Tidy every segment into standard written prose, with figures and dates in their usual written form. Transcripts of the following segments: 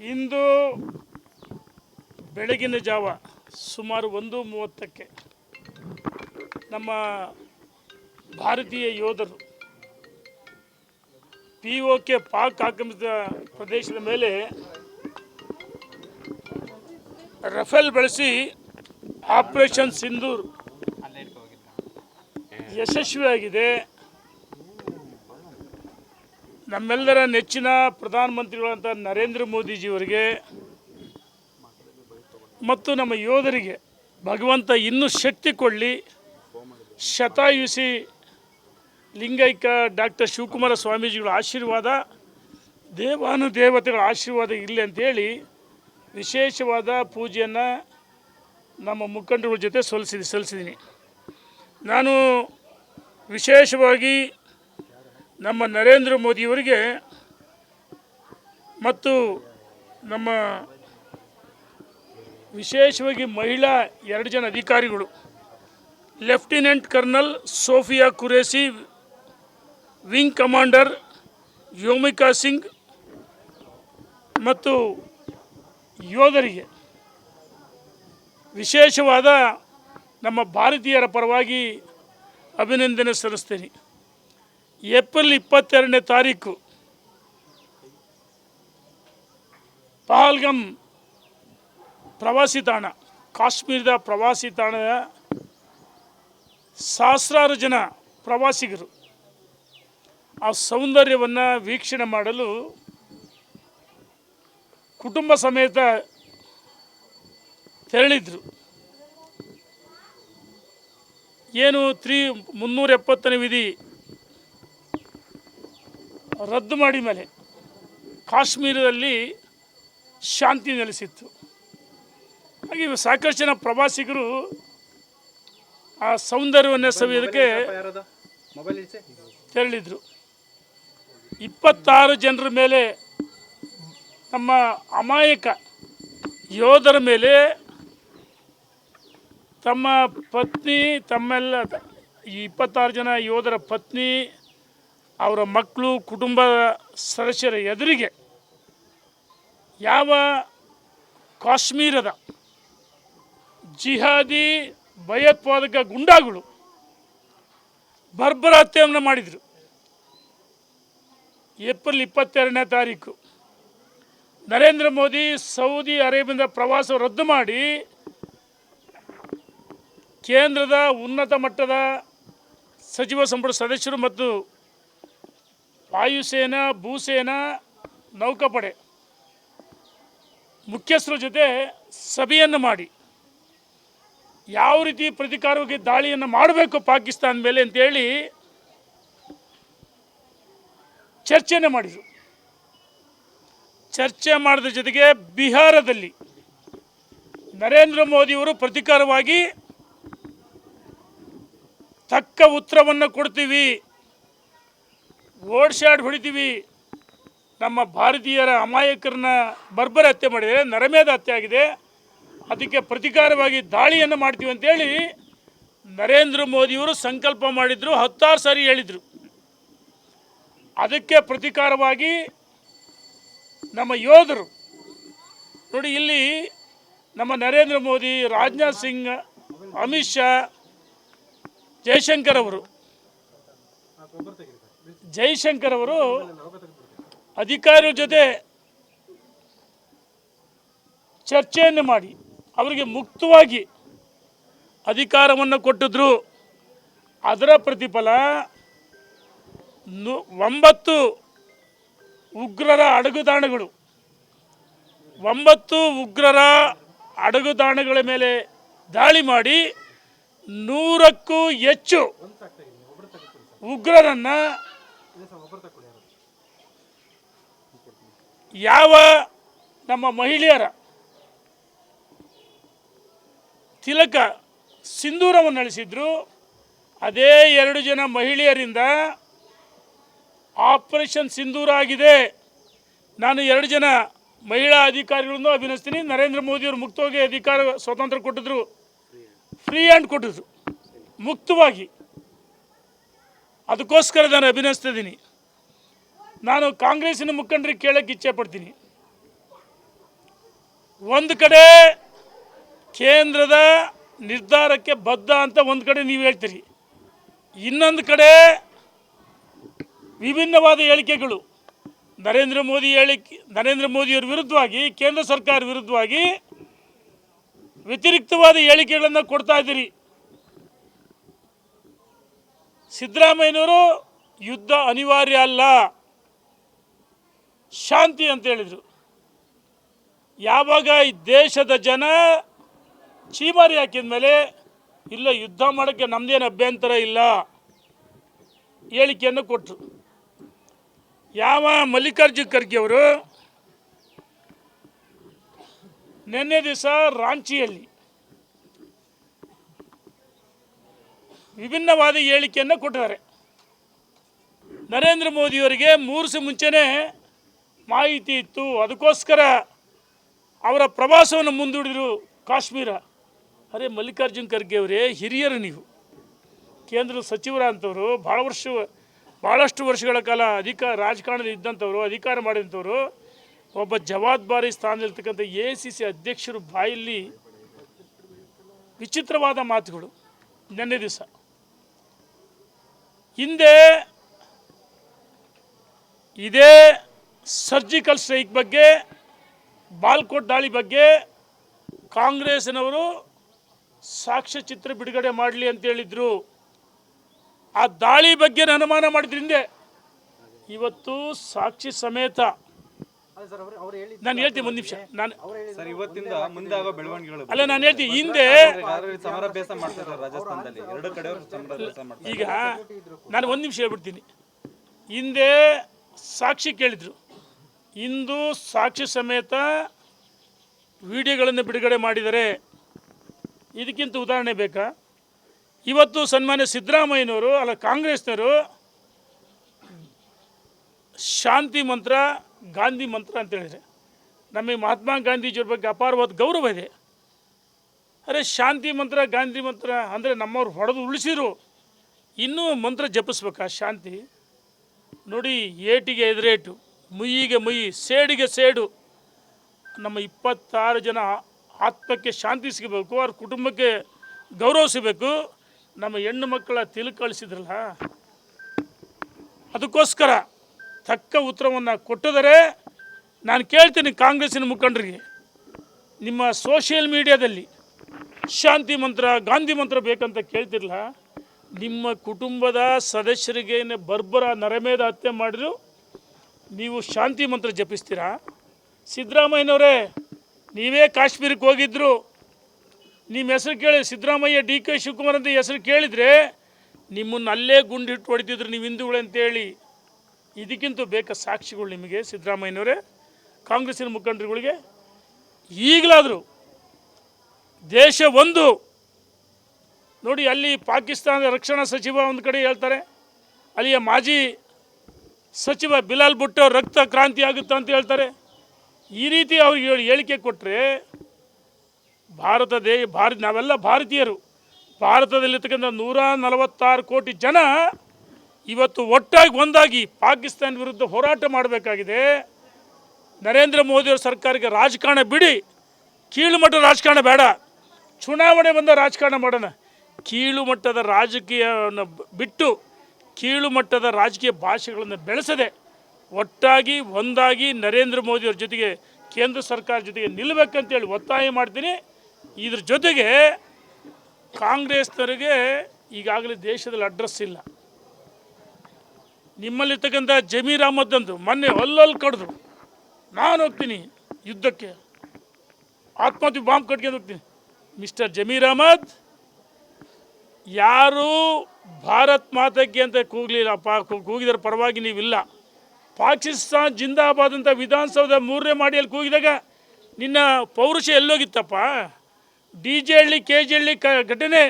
ಇಂದು ಬೆಳಗಿನ ಜಾವ ಸುಮಾರು 1:30ಕ್ಕೆ ನಮ್ಮ ಭಾರತೀಯ ಯೋಧರು POK ಪಾಕ್ ಆಕ್ರಮಿತ ಪ್ರದೇಶದ ಮೇಲೆ ರಫೇಲ್ ಬಳಸಿ ಆಪರೇಷನ್ ಸಿಂಧೂರ್ ಯಶಸ್ವಿಯಾಗಿದೆ. ನಮ್ಮೆಲ್ಲರ ನೆಚ್ಚಿನ ಪ್ರಧಾನಮಂತ್ರಿಗಳಂತ ನರೇಂದ್ರ ಮೋದಿಜಿಯವರಿಗೆ ಮತ್ತು ನಮ್ಮ ಯೋಧರಿಗೆ ಭಗವಂತ ಇನ್ನೂ ಶಕ್ತಿ ಕೊಡಲಿ. ಶತಾಯುಷಿ ಲಿಂಗೈಕ್ಯ ಡಾಕ್ಟರ್ ಶಿವಕುಮಾರ ಸ್ವಾಮೀಜಿಗಳ ಆಶೀರ್ವಾದ, ದೇವಾನುದೇವತೆಗಳ ಆಶೀರ್ವಾದ ಇರಲಿ ಅಂತೇಳಿ ವಿಶೇಷವಾದ ಪೂಜೆಯನ್ನು ನಮ್ಮ ಮುಖಂಡರುಗಳ ಜೊತೆ ಸಲ್ಲಿಸಿದ್ದೀನಿ. ನಾನು ವಿಶೇಷವಾಗಿ ನಮ್ಮ ನರೇಂದ್ರ ಮೋದಿಯವರಿಗೆ ಮತ್ತು ನಮ್ಮ ವಿಶೇಷವಾಗಿ ಮಹಿಳಾ 2 ಜನ ಅಧಿಕಾರಿಗಳು, lieutenant colonel Sofiya Qureshi, wing commander Vyomika Singh ಮತ್ತು ಯೋಧರಿಗೆ ವಿಶೇಷವಾದ ನಮ್ಮ ಭಾರತೀಯರ ಪರವಾಗಿ ಅಭಿನಂದನೆ ಸಲ್ಲಿಸ್ತೇನೆ. ಏಪ್ರಿಲ್ 22ನೇ ತಾರೀಕು ಪಹಲ್ಗಾಮ್ ಪ್ರವಾಸಿ ತಾಣ, ಕಾಶ್ಮೀರದ ಪ್ರವಾಸಿ ತಾಣದ ಸಹಸ್ರಾರು ಜನ ಪ್ರವಾಸಿಗರು ಆ ಸೌಂದರ್ಯವನ್ನು ವೀಕ್ಷಣೆ ಮಾಡಲು ಕುಟುಂಬ ಸಮೇತ ತೆರಳಿದ್ರು. ಏನು 370ನೇ ವಿಧಿ ರದ್ದು ಮಾಡಿ ಮೇಲೆ ಕಾಶ್ಮೀರದಲ್ಲಿ ಶಾಂತಿ ನೆಲೆಸಿತ್ತು. ಹಾಗೆ ಸಾಕಷ್ಟು ಜನ ಪ್ರವಾಸಿಗರು ಆ ಸೌಂದರ್ಯವನ್ನು ಸವಿಯೋದಕ್ಕೆ ತೆರಳಿದ್ರು. 26 ಜನರ ಮೇಲೆ, ನಮ್ಮ ಅಮಾಯಕ ಯೋಧರ ಮೇಲೆ ತಮ್ಮ ಪತ್ನಿ, ತಮ್ಮೆಲ್ಲ ಈ 26 ಜನ ಯೋಧರ ಪತ್ನಿ, ಅವರ ಮಕ್ಕಳು, ಕುಟುಂಬದ ಸದಸ್ಯರ ಎದುರಿಗೆ ಯಾವ ಕಾಶ್ಮೀರದ ಜಿಹಾದಿ ಭಯೋತ್ಪಾದಕ ಗುಂಡಾಗಳು ಬರ್ಬರ ಹತ್ಯೆಯನ್ನು ಮಾಡಿದರು. ಏಪ್ರಿಲ್ 22ನೇ ತಾರೀಕು ನರೇಂದ್ರ ಮೋದಿ ಸೌದಿ ಅರೇಬಿಯಾದ ಪ್ರವಾಸ ರದ್ದು ಮಾಡಿ ಕೇಂದ್ರದ ಉನ್ನತ ಮಟ್ಟದ ಸಚಿವ ಸಂಪುಟ ಸದಸ್ಯರು ಮತ್ತು ವಾಯುಸೇನಾ, ಭೂಸೇನಾ, ನೌಕಾಪಡೆ ಮುಖ್ಯಸ್ಥರ ಜೊತೆ ಸಭೆಯನ್ನು ಮಾಡಿ ಯಾವ ರೀತಿ ಪ್ರತೀಕಾರವಾಗಿ ದಾಳಿಯನ್ನು ಮಾಡಬೇಕು ಪಾಕಿಸ್ತಾನ ಮೇಲೆ ಅಂತೇಳಿ ಚರ್ಚೆಯನ್ನು ಮಾಡಿದರು. ಚರ್ಚೆ ಮಾಡಿದ ಜೊತೆಗೆ ಬಿಹಾರದಲ್ಲಿ ನರೇಂದ್ರ ಮೋದಿಯವರು ಪ್ರತೀಕಾರವಾಗಿ ತಕ್ಕ ಉತ್ತರವನ್ನು ಕೊಡ್ತೀವಿ, ಓಡ್ಶಾಡ್ ಹೊಡಿತೀವಿ, ನಮ್ಮ ಭಾರತೀಯರ ಅಮಾಯಕರನ್ನ ಬರ್ಬರ ಹತ್ಯೆ ಮಾಡಿದರೆ, ನರಮೇಧ ಹತ್ಯೆ ಆಗಿದೆ, ಅದಕ್ಕೆ ಪ್ರತೀಕಾರವಾಗಿ ದಾಳಿಯನ್ನು ಮಾಡ್ತೀವಿ ಅಂತೇಳಿ ನರೇಂದ್ರ ಮೋದಿಯವರು ಸಂಕಲ್ಪ ಮಾಡಿದರು. 16 ಸಾರಿ ಹೇಳಿದರು. ಅದಕ್ಕೆ ಪ್ರತೀಕಾರವಾಗಿ ನಮ್ಮ ಯೋಧರು ನೋಡಿ, ಇಲ್ಲಿ ನಮ್ಮ ನರೇಂದ್ರ ಮೋದಿ, ರಾಜನಾಥ್ ಸಿಂಗ್, ಅಮಿತ್ ಶಾ, ಜೈಶಂಕರ್ ಅವರು ಅಧಿಕಾರಿಗಳ ಜೊತೆ ಚರ್ಚೆಯನ್ನು ಮಾಡಿ ಅವರಿಗೆ ಮುಕ್ತವಾಗಿ ಅಧಿಕಾರವನ್ನು ಕೊಟ್ಟಿದ್ರು. ಅದರ ಪ್ರತಿಫಲ 9 ಉಗ್ರರ ಅಡಗುತಾಣಗಳು, 9 ಉಗ್ರರ ಅಡಗುತಾಣಗಳ ಮೇಲೆ ದಾಳಿ ಮಾಡಿ 100ಕ್ಕೂ ಹೆಚ್ಚು ಉಗ್ರರನ್ನು ಯಾವ ನಮ್ಮ ಮಹಿಳೆಯರ ತಿಲಕ ಸಿಂಧೂರವನ್ನು ನಡೆಸಿದ್ರು, ಅದೇ 2 ಜನ ಮಹಿಳೆಯರಿಂದ ಆಪರೇಷನ್ ಸಿಂಧೂರ ಆಗಿದೆ. ನಾನು 2 ಜನ ಮಹಿಳಾ ಅಧಿಕಾರಿಗಳನ್ನು ಅಭಿನಂದಿಸ್ತೀನಿ. ನರೇಂದ್ರ ಮೋದಿಯವರು ಮುಕ್ತವಾಗಿ ಅಧಿಕಾರ ಸ್ವಾತಂತ್ರ್ಯ ಕೊಟ್ಟಿದ್ರು, ಫ್ರೀ ಹ್ಯಾಂಡ್ ಕೊಟ್ಟಿದ್ರು ಮುಕ್ತವಾಗಿ. ಅದಕ್ಕೋಸ್ಕರ ನಾನು ಅಭಿನಂದಿಸ್ತಿದ್ದೀನಿ. ನಾನು ಕಾಂಗ್ರೆಸ್ಸಿನ ಮುಖಂಡರಿಗೆ ಕೇಳೋಕ್ಕೆ ಇಚ್ಛೆ ಪಡ್ತೀನಿ, ಒಂದು ಕಡೆ ಕೇಂದ್ರದ ನಿರ್ಧಾರಕ್ಕೆ ಬದ್ಧ ಅಂತ ಒಂದು ಕಡೆ ನೀವು ಹೇಳ್ತೀರಿ, ಇನ್ನೊಂದು ಕಡೆ ವಿಭಿನ್ನವಾದ ಹೇಳಿಕೆಗಳು ನರೇಂದ್ರ ಮೋದಿಯವರ ವಿರುದ್ಧವಾಗಿ, ಕೇಂದ್ರ ಸರ್ಕಾರ ವಿರುದ್ಧವಾಗಿ ವ್ಯತಿರಿಕ್ತವಾದ ಹೇಳಿಕೆಗಳನ್ನು ಕೊಡ್ತಾ ಇದ್ದೀರಿ. ಸಿದ್ದರಾಮಯ್ಯನವರು ಯುದ್ಧ ಅನಿವಾರ್ಯ ಅಲ್ಲ, ಶಾಂತಿ ಅಂತ ಹೇಳಿದರು. ಯಾವಾಗ ಈ ದೇಶದ ಜನ ಚೀಮಾರಿ ಹಾಕಿದ ಮೇಲೆ ಇಲ್ಲ ಯುದ್ಧ ಮಾಡೋಕ್ಕೆ ನಮ್ಮದೇನು ಅಭ್ಯಂತರ ಇಲ್ಲ ಹೇಳಿಕೆಯನ್ನು ಕೊಟ್ಟರು. ಯಾವ ಮಲ್ಲಿಕಾರ್ಜುನ್ ಖರ್ಗೆ ಅವರು ನಿನ್ನೆ ದಿವಸ ರಾಂಚಿಯಲ್ಲಿ ವಿಭಿನ್ನವಾದ ಹೇಳಿಕೆಯನ್ನು ಕೊಟ್ಟಿದ್ದಾರೆ. ನರೇಂದ್ರ ಮೋದಿಯವರಿಗೆ 3 ದಿವಸ ಮುಂಚೆನೇ ಮಾಹಿತಿ ಇತ್ತು, ಅದಕ್ಕೋಸ್ಕರ ಅವರ ಪ್ರವಾಸವನ್ನು ಮುಂದೂಡಿದರು ಕಾಶ್ಮೀರ. ಅರೆ ಮಲ್ಲಿಕಾರ್ಜುನ್ ಖರ್ಗೆ ಅವರೇ, ಹಿರಿಯರು ನೀವು, ಕೇಂದ್ರ ಸಚಿವರ ಅಂಥವರು, ಭಾಳಷ್ಟು ವರ್ಷಗಳ ಕಾಲ ರಾಜಕಾರಣದಲ್ಲಿ ಇದ್ದಂಥವರು, ಅಧಿಕಾರ ಮಾಡಿದಂಥವರು, ಒಬ್ಬ ಜವಾಬ್ದಾರಿ ಸ್ಥಾನದಲ್ಲಿರ್ತಕ್ಕಂಥ AICC ಅಧ್ಯಕ್ಷರು ಬಾಯಲ್ಲಿ ವಿಚಿತ್ರವಾದ ಮಾತುಗಳು. ನಿನ್ನೆ ದಿವಸ ಹಿಂದೆ ಇದೇ ಸರ್ಜಿಕಲ್ ಸ್ಟ್ರೈಕ್ ಬಗ್ಗೆ, ಬಾಲ್ಕೋಟ್ ದಾಳಿ ಬಗ್ಗೆ ಕಾಂಗ್ರೆಸ್ನವರು ಸಾಕ್ಷ್ಯಚಿತ್ರ ಬಿಡುಗಡೆ ಮಾಡಲಿ ಅಂತ ಹೇಳಿದರು. ಆ ದಾಳಿ ಬಗ್ಗೆ ಅನುಮಾನ ಮಾಡಿದ್ರಿಂದ ಇವತ್ತು ಸಾಕ್ಷಿ ಸಮೇತ ನಾನು ಹೇಳ್ತೀನಿ, ಒಂದು ನಿಮಿಷ, ನಾನು ಅಲ್ಲ ನಾನು ಹೇಳ್ತೀನಿ, ಹಿಂದೆ ಈಗ ನಾನು ಒಂದು ನಿಮಿಷ ಹೇಳ್ಬಿಡ್ತೀನಿ. ಹಿಂದೆ ಸಾಕ್ಷಿ ಕೇಳಿದರು, ಇಂದು ಸಾಕ್ಷಿ ಸಮೇತ ವಿಡಿಯೋಗಳನ್ನು ಬಿಡುಗಡೆ ಮಾಡಿದ್ದಾರೆ. ಇದಕ್ಕಿಂತ ಉದಾಹರಣೆ ಬೇಕಾ? ಇವತ್ತು ಸನ್ಮಾನ್ಯ ಸಿದ್ದರಾಮಯ್ಯನವರು ಅಲ್ಲ ಕಾಂಗ್ರೆಸ್ನವರು ಶಾಂತಿ ಮಂತ್ರ, ಗಾಂಧಿ ಮಂತ್ರ ಅಂತ ಹೇಳಿದರೆ, ನಮಗೆ ಮಹಾತ್ಮ ಗಾಂಧೀಜಿಯವ್ರ ಬಗ್ಗೆ ಅಪಾರವಾದ ಗೌರವ ಇದೆ. ಅರೆ ಶಾಂತಿ ಮಂತ್ರ, ಗಾಂಧಿ ಮಂತ್ರ ಅಂದರೆ ನಮ್ಮವ್ರು ಹೊಡೆದು ಉಳಿಸಿರು, ಇನ್ನೂ ಮಂತ್ರ ಜಪಿಸ್ಬೇಕಾ ಶಾಂತಿ? ನೋಡಿ, ಏಟಿಗೆ ಎದುರೇಟು, ಮುಯ್ಯಿಗೆ ಮುಯ್ಯಿ, ಸೇಡಿಗೆ ಸೇಡು. ನಮ್ಮ 26 ಜನ ಆತ್ಮಕ್ಕೆ ಶಾಂತಿ ಸಿಗಬೇಕು, ಅವ್ರ ಕುಟುಂಬಕ್ಕೆ ಗೌರವ ಸಿಗಬೇಕು. ನಮ್ಮ ಹೆಣ್ಣು ಮಕ್ಕಳ ತಿಲಕ್ ಕಳಿಸಿದ್ರಲ್ಲ, ಅದಕ್ಕೋಸ್ಕರ ತಕ್ಕ ಉತ್ತರವನ್ನು ಕೊಟ್ಟಿದ್ದಾರೆ. ನಾನು ಕೇಳ್ತೀನಿ ಕಾಂಗ್ರೆಸ್ಸಿನ ಮುಖಂಡರಿಗೆ, ನಿಮ್ಮ ಸೋಷಿಯಲ್ ಮೀಡಿಯಾದಲ್ಲಿ ಶಾಂತಿ ಮಂತ್ರ, ಗಾಂಧಿ ಮಂತ್ರ ಬೇಕಂತ ಕೇಳ್ತಿರಲ್ಲ, ನಿಮ್ಮ ಕುಟುಂಬದ ಸದಸ್ಯರಿಗೆ ಬರ್ಬರ ನರಮೇಧ ಹತ್ಯೆ ಮಾಡಿದ್ರು ನೀವು ಶಾಂತಿ ಮಂತ್ರ ಜಪಿಸ್ತೀರಾ? ಸಿದ್ದರಾಮಯ್ಯನವರೇ, ನೀವೇ ಕಾಶ್ಮೀರಕ್ಕೆ ಹೋಗಿದ್ರು, ನಿಮ್ಮ ಹೆಸರು ಕೇಳಿ ಸಿದ್ದರಾಮಯ್ಯ, DK ಶಿವಕುಮಾರ್ ಅಂತ ಹೆಸರು ಕೇಳಿದರೆ ನಿಮ್ಮನ್ನು ಅಲ್ಲೇ ಗುಂಡಿಟ್ಟು ಹೊಡಿತಿದ್ರು ನೀವು ಹಿಂದೂಗಳು ಅಂತೇಳಿ. ಇದಕ್ಕಿಂತ ಬೇಕಾ ಸಾಕ್ಷಿಗಳು ನಿಮಗೆ ಸಿದ್ದರಾಮಯ್ಯನವರೇ, ಕಾಂಗ್ರೆಸ್ಸಿನ ಮುಖಂಡರುಗಳಿಗೆ? ಈಗಲಾದರೂ ದೇಶ ಒಂದು ನೋಡಿ, ಅಲ್ಲಿ ಪಾಕಿಸ್ತಾನದ ರಕ್ಷಣಾ ಸಚಿವ ಒಂದು ಕಡೆ ಹೇಳ್ತಾರೆ, ಅಲ್ಲಿಯ ಮಾಜಿ ಸಚಿವ ಬಿಲಾಲ್ ಭುಟ್ಟೋ ರಕ್ತ ಕ್ರಾಂತಿ ಆಗುತ್ತೆ ಅಂತ ಹೇಳ್ತಾರೆ. ಈ ರೀತಿ ಅವ್ರಿಗೆ ಹೇಳಿಕೆ ಕೊಟ್ಟರೆ ನಾವೆಲ್ಲ ಭಾರತೀಯರು, ಭಾರತದಲ್ಲಿರ್ತಕ್ಕಂಥ 146 ಕೋಟಿ ಜನ ಇವತ್ತು ಒಟ್ಟಾಗಿ ಒಂದಾಗಿ ಪಾಕಿಸ್ತಾನ ವಿರುದ್ಧ ಹೋರಾಟ ಮಾಡಬೇಕಾಗಿದೆ. ನರೇಂದ್ರ ಮೋದಿಯವರ ಸರ್ಕಾರಕ್ಕೆ ರಾಜಕಾರಣ ಬಿಡಿ, ಕೀಳು ಮಟ್ಟದ ರಾಜಕಾರಣ ಬೇಡ, ಚುನಾವಣೆ ಬಂದ ರಾಜಕಾರಣ ಮಾಡೋಣ. ಕೀಳು ಮಟ್ಟದ ರಾಜಕೀಯವನ್ನು ಬಿಟ್ಟು ಕೀಳು ಮಟ್ಟದ ರಾಜಕೀಯ ಭಾಷೆಗಳನ್ನು ಬೆಳೆಸದೆ ಒಟ್ಟಾಗಿ ಒಂದಾಗಿ ನರೇಂದ್ರ ಮೋದಿಯವ್ರ ಜೊತೆಗೆ, ಕೇಂದ್ರ ಸರ್ಕಾರ ಜೊತೆಗೆ ನಿಲ್ಲಬೇಕಂತೇಳಿ ಒತ್ತಾಯ ಮಾಡ್ತೀನಿ. ಇದ್ರ ಜೊತೆಗೆ ಕಾಂಗ್ರೆಸ್ನವರಿಗೆ ಈಗಾಗಲೇ ದೇಶದಲ್ಲಿ ಅಡ್ರೆಸ್ ಇಲ್ಲ. ನಿಮ್ಮಲ್ಲಿರ್ತಕ್ಕಂಥ ಜಮೀರ್ ಅಹ್ಮದ್ ಅಂತು ಮೊನ್ನೆ ಅಲ್ಲಲ್ಲಿ ಕಡ್ದು, ನಾನು ಹೋಗ್ತೀನಿ ಯುದ್ಧಕ್ಕೆ, ಆತ್ಮಹತ್ಯೆ ಬಾಂಬ್ ಕಟ್ಕೊಂಡು ಹೋಗ್ತೀನಿ. ಮಿಸ್ಟರ್ ಜಮೀರ್ ಅಹ್ಮದ್, ಯಾರು ಭಾರತ್ ಮಾತಕ್ಕೆ ಅಂತ ಕೂಗಿದರ ಪರವಾಗಿ ನೀವಿಲ್ಲ. ಪಾಕಿಸ್ತಾನ್ ಜಿಂದಾಬಾದ್ ಅಂತ ವಿಧಾನಸೌಧ 3ನೇ ಮಾಡಿಯಲ್ಲಿ ಕೂಗಿದಾಗ ನಿನ್ನ ಪೌರುಷ ಎಲ್ಲೋಗಿತ್ತಪ್ಪ? DJ ಹಳ್ಳಿ KG ಹಳ್ಳಿ ಘಟನೆ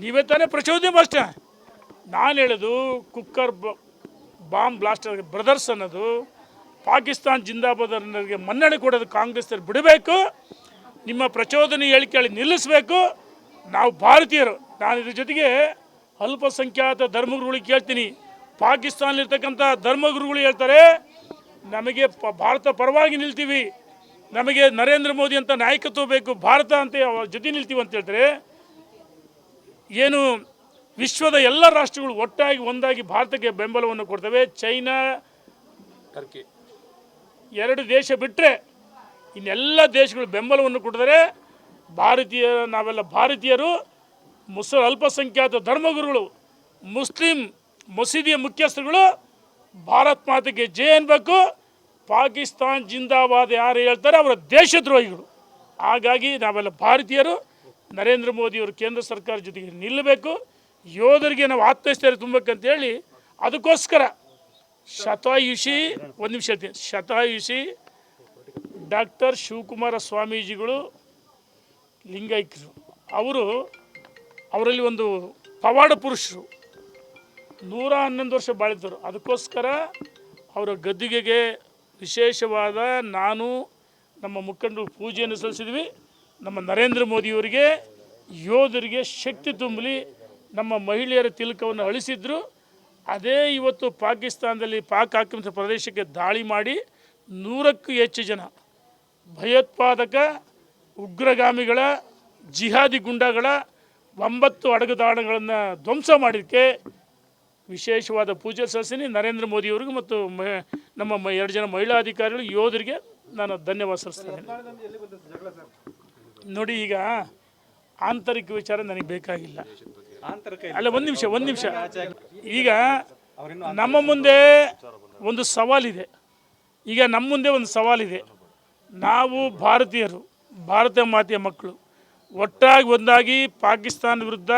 ನೀವೇ ತಾನೇ ಪ್ರಚೋದನೆ ಅಷ್ಟೇ. ನಾನು ಹೇಳೋದು ಕುಕ್ಕರ್ ಬಾಂಬ್ ಬ್ಲಾಸ್ಟ್ ಬ್ರದರ್ಸ್ ಅನ್ನೋದು ಪಾಕಿಸ್ತಾನ್ ಜಿಂದಾಬಾದ್ ಅನ್ನೋರಿಗೆ ಮನ್ನಣೆ ಕೊಡೋದು ಕಾಂಗ್ರೆಸ್ನವ್ರು ಬಿಡಬೇಕು. ನಿಮ್ಮ ಪ್ರಚೋದನೆ ಹೇಳಿಕೆ ನಿಲ್ಲಿಸಬೇಕು. ನಾವು ಭಾರತೀಯರು. ನಾನು ಇದ್ರ ಜೊತೆಗೆ ಅಲ್ಪಸಂಖ್ಯಾತ ಧರ್ಮಗುರುಗಳಿಗೆ ಕೇಳ್ತೀನಿ, ಪಾಕಿಸ್ತಾನಲ್ಲಿರ್ತಕ್ಕಂಥ ಧರ್ಮಗುರುಗಳು ಹೇಳ್ತಾರೆ ನಮಗೆ ಭಾರತ ಪರವಾಗಿ ನಿಲ್ತೀವಿ, ನಮಗೆ ನರೇಂದ್ರ ಮೋದಿ ಅಂತ ನಾಯಕತ್ವ ಬೇಕು, ಭಾರತ ಅಂತ ಅವ್ರ ಜೊತೆ ನಿಲ್ತೀವಿ ಅಂತ ಹೇಳ್ತಾರೆ. ಏನು ವಿಶ್ವದ ಎಲ್ಲ ರಾಷ್ಟ್ರಗಳು ಒಟ್ಟಾಗಿ ಒಂದಾಗಿ ಭಾರತಕ್ಕೆ ಬೆಂಬಲವನ್ನು ಕೊಡ್ತವೆ. ಚೈನಾ, ಟರ್ಕಿ 2 ದೇಶ ಬಿಟ್ಟರೆ ಇನ್ನೆಲ್ಲ ದೇಶಗಳು ಬೆಂಬಲವನ್ನು ಕೊಡ್ತಾರೆ. ನಾವೆಲ್ಲ ಭಾರತೀಯರು, ಅಲ್ಪಸಂಖ್ಯಾತ ಧರ್ಮಗುರುಗಳು, ಮುಸ್ಲಿಂ ಮಸೀದಿಯ ಮುಖ್ಯಸ್ಥರುಗಳು ಭಾರತ್ ಮಾತೆಗೆ ಜೈ ಅನ್ಬೇಕು. ಪಾಕಿಸ್ತಾನ್ ಜಿಂದಾಬಾದ್ ಯಾರು ಹೇಳ್ತಾರೆ ಅವರ ದೇಶದ್ರೋಹಿಗಳು. ಹಾಗಾಗಿ ನಾವೆಲ್ಲ ಭಾರತೀಯರು ನರೇಂದ್ರ ಮೋದಿಯವರು ಕೇಂದ್ರ ಸರ್ಕಾರ ಜೊತೆಗೆ ನಿಲ್ಲಬೇಕು. ಯೋಧರಿಗೆ ನಾವು ಆತ್ಮಸ್ಥೈರ್ಯ ತುಂಬಬೇಕಂತೇಳಿ ಅದಕ್ಕೋಸ್ಕರ ಶತಾಯುಷಿ ಡಾಕ್ಟರ್ ಶಿವಕುಮಾರ ಸ್ವಾಮೀಜಿಗಳು ಲಿಂಗೈಕ್ಯರು, ಅವರಲ್ಲಿ ಒಂದು ಪವಾಡ ಪುರುಷರು, 111 ವರ್ಷ ಬಾಳಿದ್ದರು. ಅದಕ್ಕೋಸ್ಕರ ಅವರ ಗದ್ದುಗೆಗೆ ವಿಶೇಷವಾದ ನಾನು ನಮ್ಮ ಮುಖಂಡರು ಪೂಜೆಯನ್ನು ಸಲ್ಲಿಸಿದ್ವಿ. ನಮ್ಮ ನರೇಂದ್ರ ಮೋದಿಯವರಿಗೆ ಯೋಧರಿಗೆ ಶಕ್ತಿ ತುಂಬಲಿ. ನಮ್ಮ ಮಹಿಳೆಯರ ತಿಲಕವನ್ನು ಅಳಿಸಿದ್ರು. ಅದೇ ಇವತ್ತು ಪಾಕಿಸ್ತಾನದಲ್ಲಿ ಪಾಕ್ ಆಕ್ರಮಿತ ಪ್ರದೇಶಕ್ಕೆ ದಾಳಿ ಮಾಡಿ 100ಕ್ಕೂ ಹೆಚ್ಚು ಜನ ಭಯೋತ್ಪಾದಕ ಉಗ್ರಗಾಮಿಗಳ ಜಿಹಾದಿ ಗುಂಡಾಗಳ 9 ಅಡಗುತಾಣಗಳನ್ನು ಧ್ವಂಸ ಮಾಡೋದಕ್ಕೆ ವಿಶೇಷವಾದ ಪೂಜೆ ಸಲ್ಲಿಸಿ ನರೇಂದ್ರ ಮೋದಿಯವರಿಗೂ ಮತ್ತು ನಮ್ಮ 2 ಜನ ಮಹಿಳಾ ಅಧಿಕಾರಿಗಳು ಯೋಧರಿಗೆ ನಾನು ಧನ್ಯವಾದ ಸಲ್ಲಿಸ್ತೇನೆ. ನೋಡಿ, ಈಗ ಆಂತರಿಕ ವಿಚಾರ ನನಗೆ ಬೇಕಾಗಿಲ್ಲ. ಅಲ್ಲ, ಒಂದು ನಿಮಿಷ. ಈಗ ನಮ್ಮ ಮುಂದೆ ಒಂದು ಸವಾಲಿದೆ. ನಾವು ಭಾರತೀಯರು, ಭಾರತ ಮಾತೆಯ ಮಕ್ಕಳು ಒಟ್ಟಾಗಿ ಒಂದಾಗಿ ಪಾಕಿಸ್ತಾನ ವಿರುದ್ಧ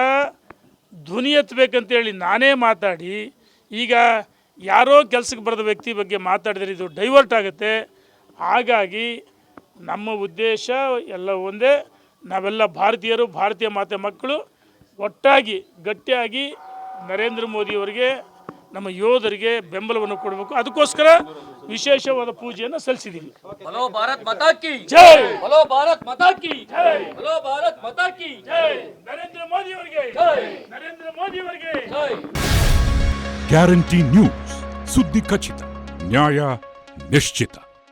ಧ್ವನಿ ಎತ್ತಬೇಕಂತೇಳಿ ನಾನೇ ಮಾತಾಡಿ, ಈಗ ಯಾರೋ ಕೆಲಸಕ್ಕೆ ಬರೆದ ವ್ಯಕ್ತಿ ಬಗ್ಗೆ ಮಾತಾಡಿದರೆ ಇದು ಡೈವರ್ಟ್ ಆಗುತ್ತೆ. ಹಾಗಾಗಿ ನಮ್ಮ ಉದ್ದೇಶ ಎಲ್ಲ ಒಂದೇ. ನಾವೆಲ್ಲ ಭಾರತೀಯರು, ಭಾರತೀಯ ಮಾತೆ ಮಕ್ಕಳು ಒಟ್ಟಾಗಿ ಗಟ್ಟಿಯಾಗಿ ನರೇಂದ್ರ ಮೋದಿಯವರಿಗೆ, ನಮ್ಮ ಯೋಧರಿಗೆ ಬೆಂಬಲವನ್ನು ಕೊಡಬೇಕು. ಅದಕ್ಕೋಸ್ಕರ ವಿಶೇಷವಾದ ಪೂಜೆಯನ್ನು ಸಲ್ಲಿಸಿದ್ದೀವಿ. बोलो भारत माता की ಜೈ, बोलो भारत माता की ಜೈ, बोलो भारत माता की ಜೈ, ನರೇಂದ್ರ ಮೋದಿಯವರಿಗೆ ಜೈ, ನರೇಂದ್ರ ಮೋದಿಯವರಿಗೆ जय। ಗ್ಯಾರಂಟಿ ನ್ಯೂಸ್, ಸುದ್ದಿ ಖಚಿತ, ನ್ಯಾಯ ನಿಶ್ಚಿತ.